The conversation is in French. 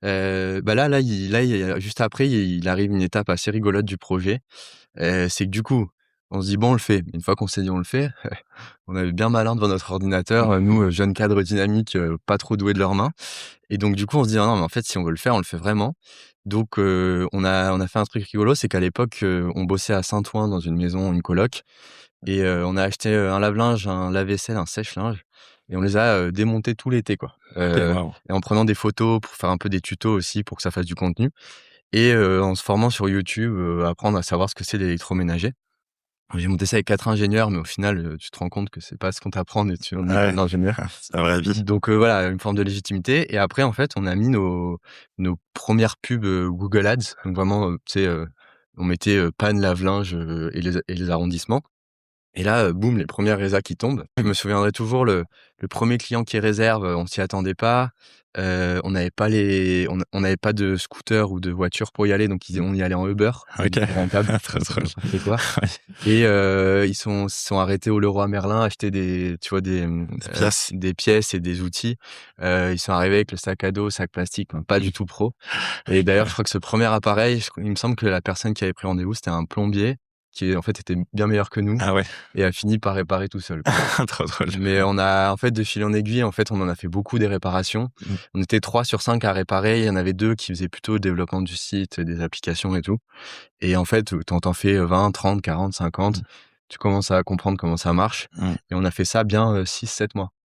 Juste après, il arrive une étape assez rigolote du projet. C'est que du coup, on se dit: «Bon, on le fait». Une fois qu'on s'est dit: «On le fait», on avait bien malin devant notre ordinateur, nous, jeunes cadres dynamiques, pas trop doués de leurs mains. Et donc du coup, on se dit: «Ah non, mais en fait, si on veut le faire, on le fait vraiment». Donc on a fait un truc rigolo, c'est qu'à l'époque, on bossait à Saint-Ouen dans une maison, une coloc. Et on a acheté, un lave-linge, un lave-vaisselle, un sèche-linge et on les a, démontés tout l'été, quoi. OK, waouh. Et en prenant des photos pour faire un peu des tutos aussi pour que ça fasse du contenu et en se formant sur YouTube, apprendre à savoir ce que c'est l'électroménager. J'ai monté ça avec 4 ingénieurs, mais au final, tu te rends compte que c'est pas ce qu'on t'apprend en école Ouais, d'ingénieur. c'est la vraie vie. Donc voilà, une forme de légitimité et après en fait, on a mis nos 1res pubs, Google Ads. Donc vraiment, tu sais, on mettait, panne lave-linge, et les arrondissements et là, boum, les premières résas qui tombent. Je me souviendrai toujours le 1er client qui réserve, on s'y attendait pas. On n'avait pas de scooter ou de voiture pour y aller, donc on y allait en Uber, OK, c'était rentable, trop drôle. n'importe quoi. Ouais, Et ils se sont arrêtés au Leroy Merlin acheter des tu vois, des pièces. des pièces et des outils. Ils sont arrivés avec le sac à dos, sac plastique, pas du tout pro. Et d'ailleurs, je crois que ce premier appareil, il me semble que la personne qui avait pris rendez-vous, c'était un plombier qui, en fait, était bien meilleur que nous Ah ouais, et a fini par réparer tout seul, quoi. trop drôle. Mais on a en fait, de fil en aiguille, en fait, on en a fait beaucoup des réparations. Mmh. On était 3 sur 5 à réparer. Il y en avait 2 qui faisaient plutôt le développement du site, des applications et tout. Et en fait, t'en fais 20, 30, 40, 50. Mmh. Tu commences à comprendre comment ça marche Mmh. et on a fait ça bien, 6-7 mois.